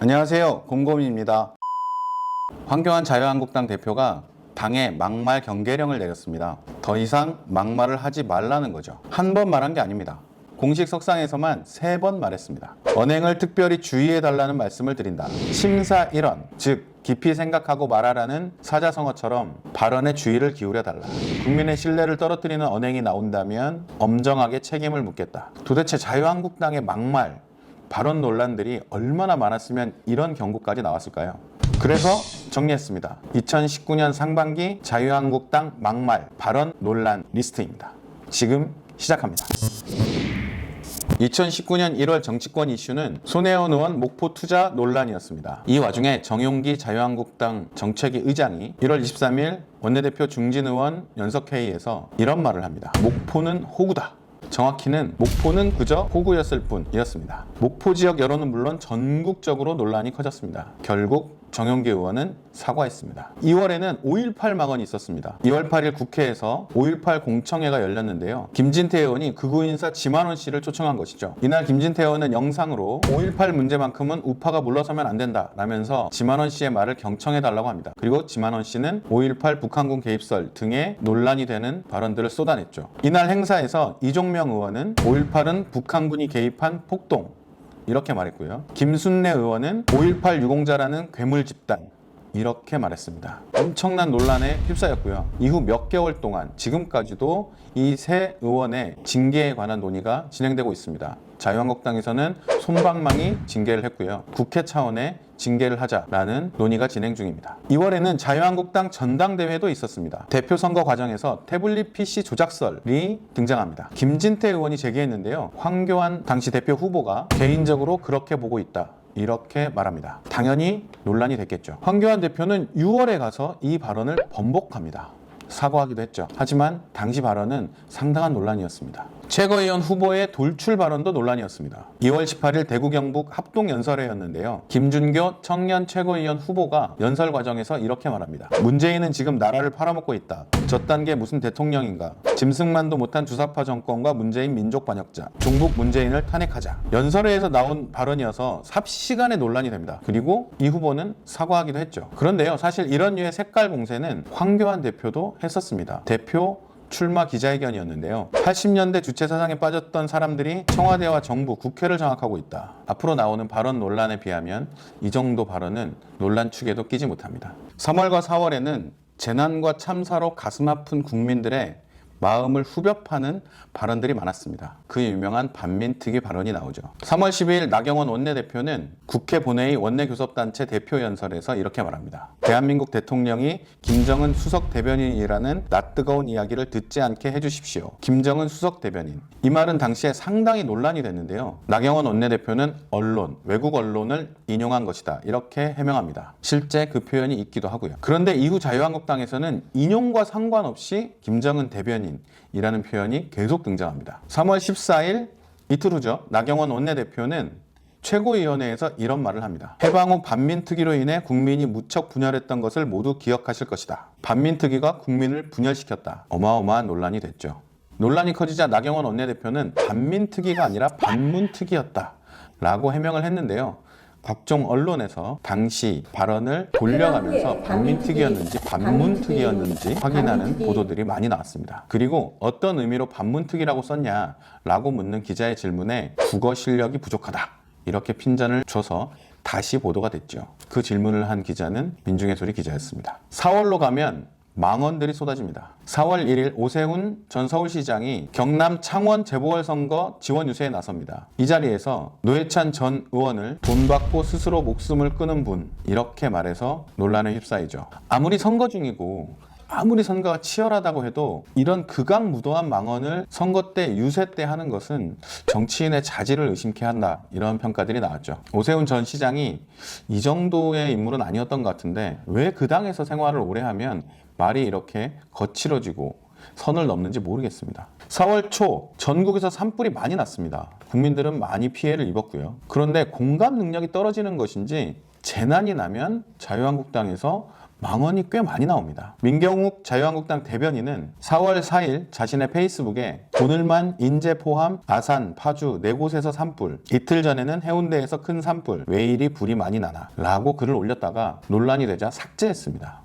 안녕하세요, 곰곰이입니다. 황교안 자유한국당 대표가 당에 막말 경계령을 내렸습니다. 더 이상 막말을 하지 말라는 거죠. 한 번 말한 게 아닙니다. 공식 석상에서만 3번 말했습니다. 언행을 특별히 주의해달라는 말씀을 드린다. 심사 일언, 즉 깊이 생각하고 말하라는 사자성어처럼 발언에 주의를 기울여달라. 국민의 신뢰를 떨어뜨리는 언행이 나온다면 엄정하게 책임을 묻겠다. 도대체 자유한국당의 막말, 발언 논란들이 얼마나 많았으면 이런 경고까지 나왔을까요? 그래서 정리했습니다. 2019년 상반기 자유한국당 막말 발언 논란 리스트입니다. 지금 시작합니다. 2019년 1월 정치권 이슈는 손혜원 의원 목포 투자 논란이었습니다. 이 와중에 정용기 자유한국당 정책위 의장이 1월 23일 원내대표 중진 의원 연석회의에서 이런 말을 합니다. 목포는 호구다. 정확히는 목포는 그저 호구였을 뿐이었습니다. 목포 지역 여론은 물론 전국적으로 논란이 커졌습니다. 결국 정용기 의원은 사과했습니다. 2월에는 5.18 망언이 있었습니다. 2월 8일 국회에서 5.18 공청회가 열렸는데요. 김진태 의원이 극우 인사 지만원 씨를 초청한 것이죠. 이날 김진태 의원은 영상으로 5.18 문제만큼은 우파가 물러서면 안 된다 라면서 지만원 씨의 말을 경청해달라고 합니다. 그리고 지만원 씨는 5.18 북한군 개입설 등의 논란이 되는 발언들을 쏟아냈죠. 이날 행사에서 이종명 의원은 5.18은 북한군이 개입한 폭동 이렇게 말했고요. 김순례 의원은 5.18 유공자라는 괴물 집단 이렇게 말했습니다. 엄청난 논란에 휩싸였고요. 이후 몇 개월 동안 지금까지도 이 세 의원의 징계에 관한 논의가 진행되고 있습니다. 자유한국당에서는 솜방망이 징계를 했고요. 국회 차원의 징계를 하자라는 논의가 진행 중입니다. 2월에는 자유한국당 전당대회도 있었습니다. 대표 선거 과정에서 태블릿 PC 조작설이 등장합니다. 김진태 의원이 제기했는데요. 황교안 당시 대표 후보가 개인적으로 그렇게 보고 있다. 이렇게 말합니다. 당연히 논란이 됐겠죠. 황교안 대표는 6월에 가서 이 발언을 번복합니다. 사과하기도 했죠. 하지만 당시 발언은 상당한 논란이었습니다. 최고위원 후보의 돌출 발언도 논란이었습니다. 2월 18일 대구 경북 합동연설회였는데요. 김준교 청년 최고위원 후보가 연설 과정에서 이렇게 말합니다. 문재인은 지금 나라를 팔아먹고 있다. 저딴 게 무슨 대통령인가. 짐승만도 못한 주사파 정권과 문재인 민족 반역자. 종북 문재인을 탄핵하자. 연설회에서 나온 발언이어서 삽시간에 논란이 됩니다. 그리고 이 후보는 사과하기도 했죠. 그런데요. 사실 이런 류의 색깔 공세는 황교안 대표도 했었습니다. 대표 출마 기자회견이었는데요. 80년대 주체 사상에 빠졌던 사람들이 청와대와 정부, 국회를 장악하고 있다. 앞으로 나오는 발언 논란에 비하면 이 정도 발언은 논란 축에도 끼지 못합니다. 3월과 4월에는 재난과 참사로 가슴 아픈 국민들의 마음을 후벼 파는 발언들이 많았습니다. 그 유명한 반민특위 발언이 나오죠. 3월 12일 나경원 원내대표는 국회 본회의 원내교섭단체 대표연설에서 이렇게 말합니다. 대한민국 대통령이 김정은 수석 대변인이라는 낯뜨거운 이야기를 듣지 않게 해주십시오. 김정은 수석 대변인. 이 말은 당시에 상당히 논란이 됐는데요. 나경원 원내대표는 언론, 외국 언론을 인용한 것이다. 이렇게 해명합니다. 실제 그 표현이 있기도 하고요. 그런데 이후 자유한국당에서는 인용과 상관없이 김정은 대변인 이라는 표현이 계속 등장합니다. 3월 14일 이틀 후죠. 나경원 원내대표는 최고위원회에서 이런 말을 합니다. 해방 후 반민특위로 인해 국민이 무척 분열했던 것을 모두 기억하실 것이다. 반민특위가 국민을 분열시켰다. 어마어마한 논란이 됐죠. 논란이 커지자 나경원 원내대표는 반민특위가 아니라 반문특위였다 라고 해명을 했는데요. 각종 언론에서 당시 발언을 돌려가면서 반민특위였는지 반문특위였는지 확인하는 보도들이 많이 나왔습니다. 그리고 어떤 의미로 반문특위라고 썼냐라고 묻는 기자의 질문에 국어 실력이 부족하다 이렇게 핀잔을 줘서 다시 보도가 됐죠. 그 질문을 한 기자는 민중의 소리 기자였습니다. 4월로 가면 망언들이 쏟아집니다. 4월 1일 오세훈 전 서울시장이 경남 창원 재보궐선거 지원 유세에 나섭니다. 이 자리에서 노회찬 전 의원을 돈 받고 스스로 목숨을 끊은 분 이렇게 말해서 논란에 휩싸이죠. 아무리 선거 중이고 아무리 선거가 치열하다고 해도 이런 극악무도한 망언을 선거 때 유세 때 하는 것은 정치인의 자질을 의심케 한다 이런 평가들이 나왔죠. 오세훈 전 시장이 이 정도의 인물은 아니었던 것 같은데 왜 그 당에서 생활을 오래 하면 말이 이렇게 거칠어지고 선을 넘는지 모르겠습니다. 4월 초 전국에서 산불이 많이 났습니다. 국민들은 많이 피해를 입었고요. 그런데 공감 능력이 떨어지는 것인지 재난이 나면 자유한국당에서 망언이 꽤 많이 나옵니다. 민경욱 자유한국당 대변인은 4월 4일 자신의 페이스북에 오늘만 인제 포함 아산, 파주 4곳에서 산불, 이틀 전에는 해운대에서 큰 산불, 왜 이리 불이 많이 나나 라고 글을 올렸다가 논란이 되자 삭제했습니다.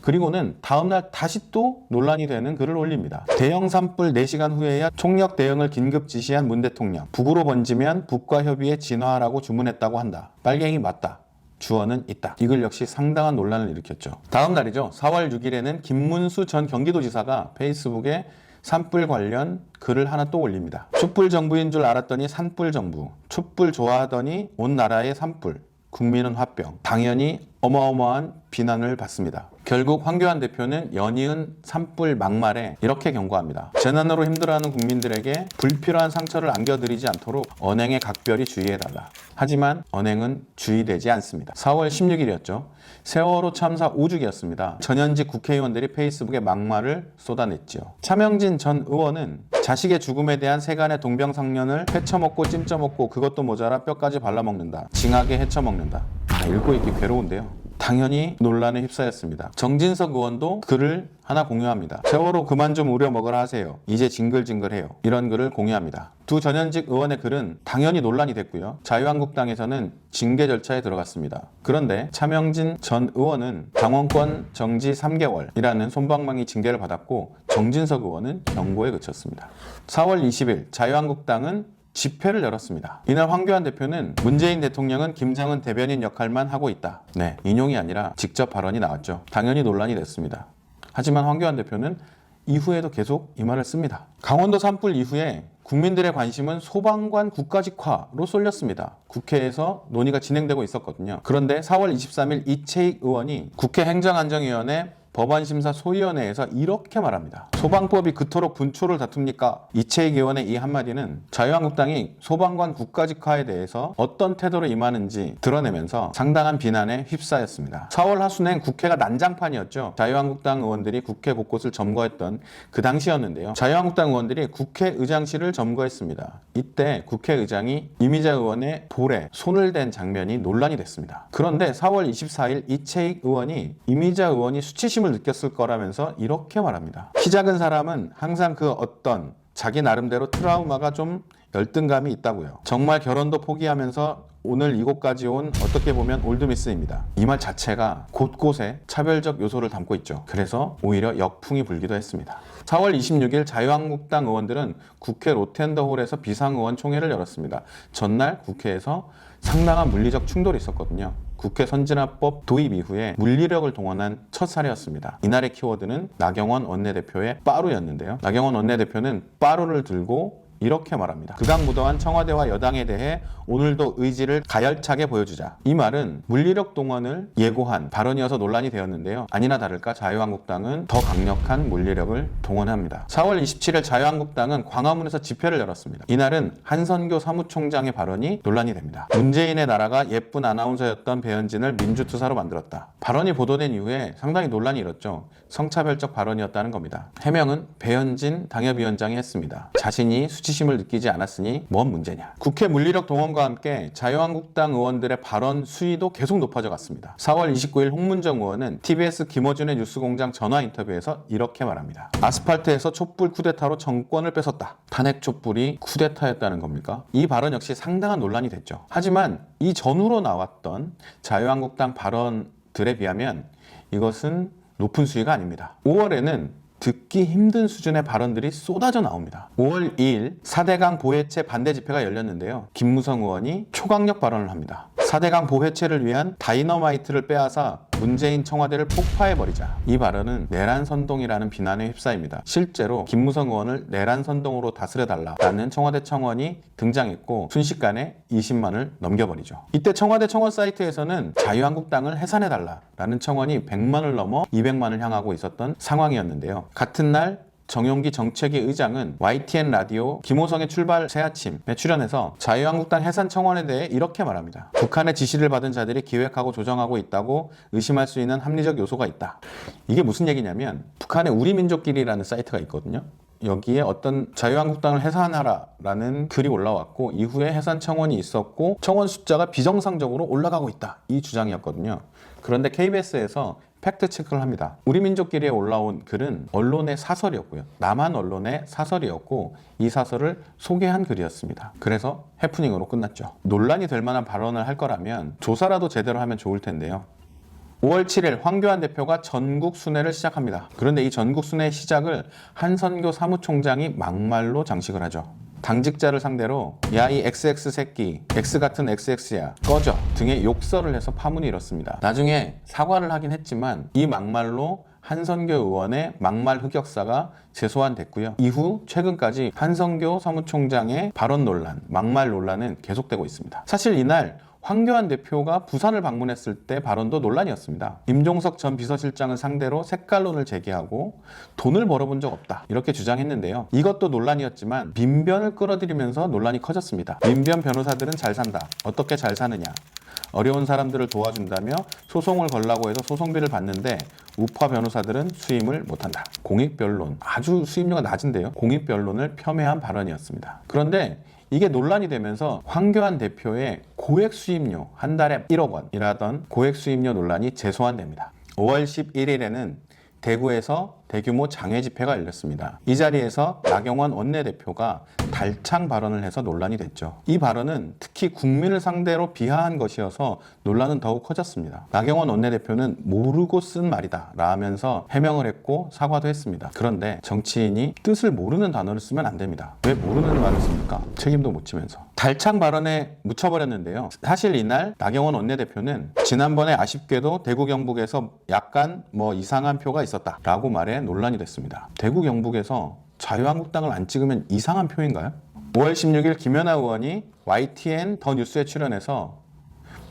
그리고는 다음날 다시 또 논란이 되는 글을 올립니다. 대형 산불 4시간 후에야 총력 대응을 긴급 지시한 문 대통령. 북으로 번지면 북과 협의에 진화하라고 주문했다고 한다. 빨갱이 맞다. 주어는 있다. 이 글 역시 상당한 논란을 일으켰죠. 다음 날이죠. 4월 6일에는 김문수 전 경기도지사가 페이스북에 산불 관련 글을 하나 또 올립니다. 촛불 정부인 줄 알았더니 산불 정부. 촛불 좋아하더니 온 나라에 산불. 국민은 화병. 당연히 어마어마한 비난을 받습니다. 결국 황교안 대표는 연이은 산불 막말에 이렇게 경고합니다. 재난으로 힘들어하는 국민들에게 불필요한 상처를 안겨드리지 않도록 언행에 각별히 주의해달라. 하지만 언행은 주의되지 않습니다. 4월 16일이었죠. 세월호 참사 5주기였습니다. 전현직 국회의원들이 페이스북에 막말을 쏟아냈죠. 차명진 전 의원은 자식의 죽음에 대한 세간의 동병상련을 헤쳐먹고 찜쪄먹고 그것도 모자라 뼈까지 발라먹는다. 징하게 헤쳐먹는다. 읽고 있기 괴로운데요. 당연히 논란에 휩싸였습니다. 정진석 의원도 글을 하나 공유합니다. 세월호 그만 좀 우려 먹으라 하세요. 이제 징글징글해요. 이런 글을 공유합니다. 두 전현직 의원의 글은 당연히 논란이 됐고요. 자유한국당에서는 징계 절차에 들어갔습니다. 그런데 차명진 전 의원은 당원권 정지 3개월이라는 솜방망이 징계를 받았고 정진석 의원은 경고에 그쳤습니다. 4월 20일 자유한국당은 집회를 열었습니다. 이날 황교안 대표는 문재인 대통령은 김정은 대변인 역할만 하고 있다. 네, 인용이 아니라 직접 발언이 나왔죠. 당연히 논란이 됐습니다. 하지만 황교안 대표는 이후에도 계속 이 말을 씁니다. 강원도 산불 이후에 국민들의 관심은 소방관 국가직화로 쏠렸습니다. 국회에서 논의가 진행되고 있었거든요. 그런데 4월 23일 이채익 의원이 국회 행정안전위원회 법안심사 소위원회에서 이렇게 말합니다. 소방법이 그토록 분초를 다툽니까? 이채익 의원의 이 한마디는 자유한국당이 소방관 국가직화에 대해서 어떤 태도로 임하는지 드러내면서 상당한 비난에 휩싸였습니다. 4월 하순엔 국회가 난장판이었죠. 자유한국당 의원들이 국회 곳곳을 점거했던 그 당시였는데요. 자유한국당 의원들이 국회의장실을 점거했습니다. 이때 국회의장이 이미자 의원의 볼에 손을 댄 장면이 논란이 됐습니다. 그런데 4월 24일 이채익 의원이 이미자 의원이 수치심을 느꼈을 거라면서 이렇게 말합니다. 키 작은 사람은 항상 그 어떤 자기 나름대로 트라우마가 좀 열등감이 있다고요. 정말 결혼도 포기하면서 오늘 이곳까지 온 어떻게 보면 올드미스입니다. 이 말 자체가 곳곳에 차별적 요소를 담고 있죠. 그래서 오히려 역풍이 불기도 했습니다. 4월 26일 자유한국당 의원들은 국회 로텐더홀에서 비상의원총회를 열었습니다. 전날 국회에서 상당한 물리적 충돌이 있었거든요. 국회 선진화법 도입 이후에 물리력을 동원한 첫 사례였습니다. 이날의 키워드는 나경원 원내대표의 빠루였는데요. 나경원 원내대표는 빠루를 들고 이렇게 말합니다. 극악무도한 청와대와 여당에 대해 오늘도 의지를 가열차게 보여주자. 이 말은 물리력 동원을 예고한 발언이어서 논란이 되었는데요. 아니나 다를까 자유한국당은 더 강력한 물리력을 동원합니다. 4월 27일 자유한국당은 광화문에서 집회를 열었습니다. 이날은 한선교 사무총장의 발언이 논란이 됩니다. 문재인의 나라가 예쁜 아나운서였던 배현진을 민주투사로 만들었다. 발언이 보도된 이후에 상당히 논란이 일었죠. 성차별적 발언이었다는 겁니다. 해명은 배현진 당협위원장이 했습니다. 자신이 수치심을 느끼지 않았으니 뭔 문제냐. 국회 물리력 동원과 함께 자유한국당 의원들의 발언 수위도 계속 높아져 갔습니다. 4월 29일 홍문정 의원은 TBS 김어준의 뉴스공장 전화 인터뷰에서 이렇게 말합니다. 아스팔트에서 촛불 쿠데타로 정권을 뺏었다. 탄핵 촛불이 쿠데타였다는 겁니까? 이 발언 역시 상당한 논란이 됐죠. 하지만 이 전후로 나왔던 자유한국당 발언들에 비하면 이것은 높은 수위가 아닙니다. 5월에는 듣기 힘든 수준의 발언들이 쏟아져 나옵니다. 5월 2일 4대강 보해체 반대 집회가 열렸는데요. 김무성 의원이 초강력 발언을 합니다. 4대강 보해체를 위한 다이너마이트를 빼앗아 문재인 청와대를 폭파해버리자. 이 발언은 내란선동이라는 비난에 휩싸입니다. 실제로 김무성 의원을 내란선동으로 다스려달라라는 청와대 청원이 등장했고 순식간에 20만을 넘겨버리죠. 이때 청와대 청원 사이트에서는 자유한국당을 해산해달라라는 청원이 100만을 넘어 200만을 향하고 있었던 상황이었는데요. 같은 날 정용기 정책위 의장은 YTN 라디오 김호성의 출발 새아침에 출연해서 자유한국당 해산 청원에 대해 이렇게 말합니다. 북한의 지시를 받은 자들이 기획하고 조정하고 있다고 의심할 수 있는 합리적 요소가 있다. 이게 무슨 얘기냐면 북한의 우리민족끼리라는 사이트가 있거든요. 여기에 어떤 자유한국당을 해산하라라는 글이 올라왔고 이후에 해산 청원이 있었고 청원 숫자가 비정상적으로 올라가고 있다. 이 주장이었거든요. 그런데 KBS에서 팩트 체크를 합니다. 우리 민족끼리에 올라온 글은 언론의 사설이었고요. 남한 언론의 사설이었고 이 사설을 소개한 글이었습니다. 그래서 해프닝으로 끝났죠. 논란이 될 만한 발언을 할 거라면 조사라도 제대로 하면 좋을 텐데요. 5월 7일 황교안 대표가 전국 순회를 시작합니다. 그런데 이 전국 순회의 시작을 한선교 사무총장이 막말로 장식을 하죠. 당직자를 상대로 야 이 XX 새끼, X 같은 XX야, 꺼져 등의 욕설을 해서 파문이 일었습니다. 나중에 사과를 하긴 했지만 이 막말로 한선교 의원의 막말 흑역사가 재소환됐고요. 이후 최근까지 한선교 사무총장의 발언 논란, 막말 논란은 계속되고 있습니다. 사실 이날 황교안 대표가 부산을 방문했을 때 발언도 논란이었습니다. 임종석 전 비서실장을 상대로 색깔론을 제기하고 돈을 벌어본 적 없다 이렇게 주장했는데요. 이것도 논란이었지만 민변을 끌어들이면서 논란이 커졌습니다. 민변 변호사들은 잘 산다. 어떻게 잘 사느냐. 어려운 사람들을 도와준다며 소송을 걸라고 해서 소송비를 받는데 우파 변호사들은 수임을 못한다. 공익변론, 아주 수임료가 낮은데요. 공익변론을 폄훼한 발언이었습니다. 그런데 이게 논란이 되면서 황교안 대표의 고액 수임료, 한 달에 1억 원이라던 고액 수임료 논란이 재소환됩니다. 5월 11일에는 대구에서 대규모 장외 집회가 열렸습니다. 이 자리에서 나경원 원내대표가 달창 발언을 해서 논란이 됐죠. 이 발언은 특히 국민을 상대로 비하한 것이어서 논란은 더욱 커졌습니다. 나경원 원내대표는 모르고 쓴 말이다 라면서 해명을 했고 사과도 했습니다. 그런데 정치인이 뜻을 모르는 단어를 쓰면 안 됩니다. 왜 모르는 말을 씁니까? 책임도 못 지면서. 달창 발언에 묻혀버렸는데요. 사실 이날 나경원 원내대표는 지난번에 아쉽게도 대구 경북에서 약간 이상한 표가 있었다라고 말해 논란이 됐습니다. 대구 경북에서 자유한국당을 안 찍으면 이상한 표인가요? 5월 16일 김연아 의원이 YTN 더 뉴스에 출연해서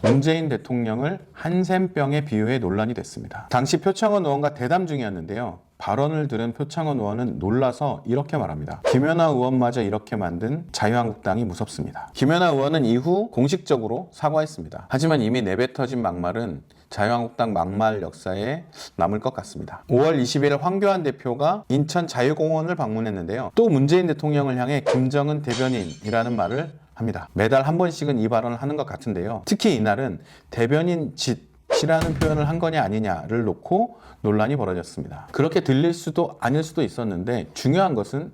문재인 대통령을 한센병에 비유해 논란이 됐습니다. 당시 표창원 의원과 대담 중이었는데요. 발언을 들은 표창원 의원은 놀라서 이렇게 말합니다. 김연아 의원마저 이렇게 만든 자유한국당이 무섭습니다. 김연아 의원은 이후 공식적으로 사과했습니다. 하지만 이미 내뱉어진 막말은 자유한국당 막말 역사에 남을 것 같습니다. 5월 20일 황교안 대표가 인천 자유공원을 방문했는데요. 또 문재인 대통령을 향해 김정은 대변인이라는 말을 합니다. 매달 한 번씩은 이 발언을 하는 것 같은데요. 특히 이날은 대변인 짓이라는 표현을 한 거냐 아니냐를 놓고 논란이 벌어졌습니다. 그렇게 들릴 수도 아닐 수도 있었는데 중요한 것은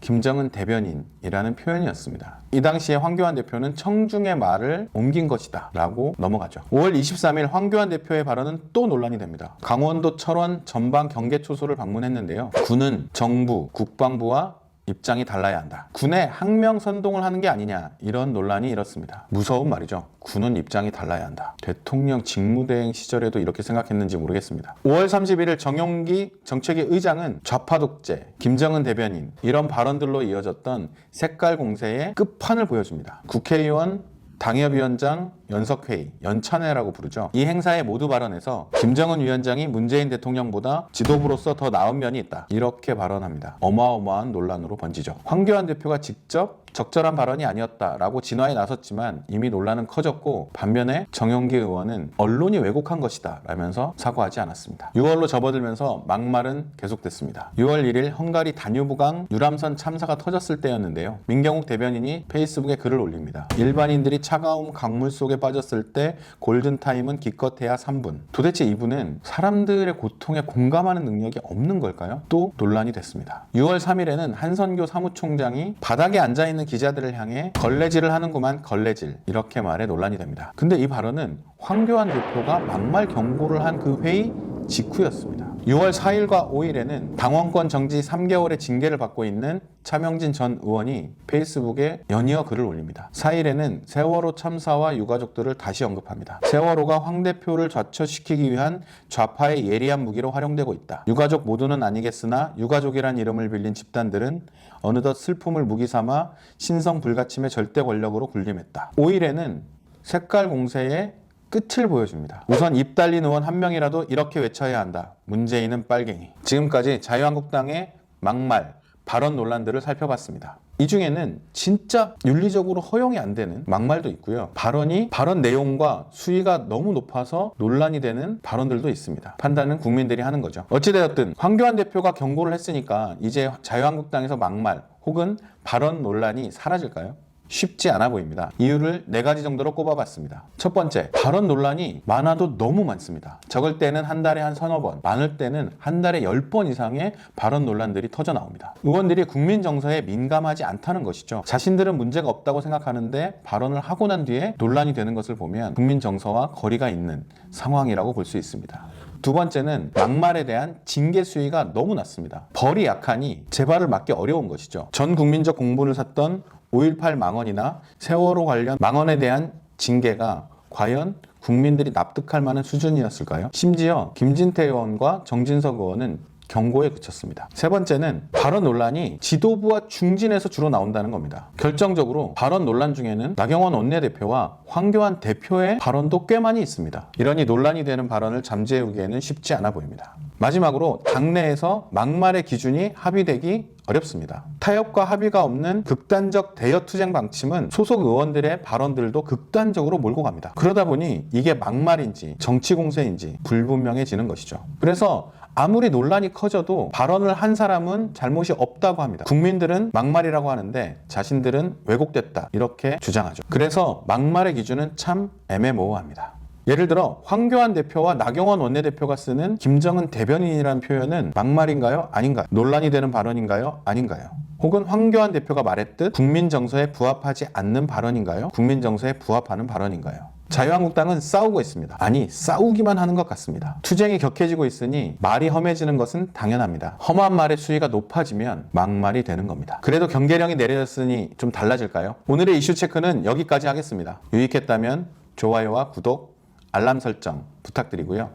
김정은 대변인이라는 표현이었습니다. 이 당시에 황교안 대표는 청중의 말을 옮긴 것이다 라고 넘어가죠. 5월 23일 황교안 대표의 발언은 또 논란이 됩니다. 강원도 철원 전방 경계초소를 방문했는데요. 군은 정부, 국방부와 입장이 달라야 한다. 군의 항명 선동을 하는 게 아니냐 이런 논란이 일었습니다. 무서운 말이죠. 군은 입장이 달라야 한다. 대통령 직무대행 시절에도 이렇게 생각했는지 모르겠습니다. 5월 31일 정용기 정책위 의장은 좌파 독재, 김정은 대변인 이런 발언들로 이어졌던 색깔 공세의 끝판을 보여줍니다. 국회의원 당협위원장 연석회의, 연찬회라고 부르죠. 이 행사에 모두 발언해서 김정은 위원장이 문재인 대통령보다 지도부로서 더 나은 면이 있다. 이렇게 발언합니다. 어마어마한 논란으로 번지죠. 황교안 대표가 직접 적절한 발언이 아니었다라고 진화에 나섰지만 이미 논란은 커졌고 반면에 정용기 의원은 언론이 왜곡한 것이다 라면서 사과하지 않았습니다. 6월로 접어들면서 막말은 계속됐습니다. 6월 1일 헝가리 다뉴브강 유람선 참사가 터졌을 때였는데요. 민경욱 대변인이 페이스북에 글을 올립니다. 일반인들이 차가운 강물 속에 빠졌을 때 골든타임은 기껏해야 3분. 도대체 이분은 사람들의 고통에 공감하는 능력이 없는 걸까요? 또 논란이 됐습니다. 6월 3일에는 한선교 사무총장이 바닥에 앉아있는 기자들을 향해 걸레질을 하는구만 걸레질 이렇게 말해 논란이 됩니다. 근데 이 발언은 황교안 대표가 막말 경고를 한 그 회의 직후였습니다. 6월 4일과 5일에는 당원권 정지 3개월의 징계를 받고 있는 차명진 전 의원이 페이스북에 연이어 글을 올립니다. 4일에는 세월호 참사와 유가족들을 다시 언급합니다. 세월호가 황 대표를 좌초시키기 위한 좌파의 예리한 무기로 활용되고 있다. 유가족 모두는 아니겠으나 유가족이란 이름을 빌린 집단들은 어느덧 슬픔을 무기 삼아 신성 불가침의 절대 권력으로 군림했다. 5일에는 색깔 공세의 끝을 보여줍니다. 우선 입 달린 의원 한 명이라도 이렇게 외쳐야 한다. 문재인은 빨갱이. 지금까지 자유한국당의 막말, 발언 논란들을 살펴봤습니다. 이 중에는 진짜 윤리적으로 허용이 안 되는 막말도 있고요. 발언 내용과 수위가 너무 높아서 논란이 되는 발언들도 있습니다. 판단은 국민들이 하는 거죠. 어찌되었든 황교안 대표가 경고를 했으니까 이제 자유한국당에서 막말 혹은 발언 논란이 사라질까요? 쉽지 않아 보입니다. 이유를 4가지 정도로 꼽아봤습니다. 첫 번째, 발언 논란이 많아도 너무 많습니다. 적을 때는 한 달에 한 서너 번, 많을 때는 한 달에 10번 이상의 발언 논란들이 터져 나옵니다. 의원들이 국민 정서에 민감하지 않다는 것이죠. 자신들은 문제가 없다고 생각하는데 발언을 하고 난 뒤에 논란이 되는 것을 보면 국민 정서와 거리가 있는 상황이라고 볼 수 있습니다. 두 번째는 막말에 대한 징계 수위가 너무 낮습니다. 벌이 약하니 재발을 막기 어려운 것이죠. 전 국민적 공분을 샀던 5.18 망언이나 세월호 관련 망언에 대한 징계가 과연 국민들이 납득할 만한 수준이었을까요? 심지어 김진태 의원과 정진석 의원은 경고에 그쳤습니다. 세 번째는 발언 논란이 지도부와 중진에서 주로 나온다는 겁니다. 결정적으로 발언 논란 중에는 나경원 원내대표와 황교안 대표의 발언도 꽤 많이 있습니다. 이러니 논란이 되는 발언을 잠재우기에는 쉽지 않아 보입니다. 마지막으로 당내에서 막말의 기준이 합의되기 어렵습니다. 타협과 합의가 없는 극단적 대여 투쟁 방침은 소속 의원들의 발언들도 극단적으로 몰고 갑니다. 그러다 보니 이게 막말인지 정치 공세인지 불분명해지는 것이죠. 그래서 아무리 논란이 커져도 발언을 한 사람은 잘못이 없다고 합니다. 국민들은 막말이라고 하는데 자신들은 왜곡됐다 이렇게 주장하죠. 그래서 막말의 기준은 참 애매모호합니다. 예를 들어 황교안 대표와 나경원 원내대표가 쓰는 김정은 대변인이라는 표현은 막말인가요? 아닌가요? 논란이 되는 발언인가요? 아닌가요? 혹은 황교안 대표가 말했듯 국민 정서에 부합하지 않는 발언인가요? 국민 정서에 부합하는 발언인가요? 자유한국당은 싸우고 있습니다. 아니, 싸우기만 하는 것 같습니다. 투쟁이 격해지고 있으니 말이 험해지는 것은 당연합니다. 험한 말의 수위가 높아지면 막말이 되는 겁니다. 그래도 경계령이 내려졌으니 좀 달라질까요? 오늘의 이슈 체크는 여기까지 하겠습니다. 유익했다면 좋아요와 구독, 알람 설정 부탁드리고요.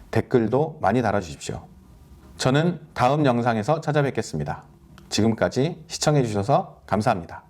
댓글도 많이 달아주십시오. 저는 다음 영상에서 찾아뵙겠습니다. 지금까지 시청해주셔서 감사합니다.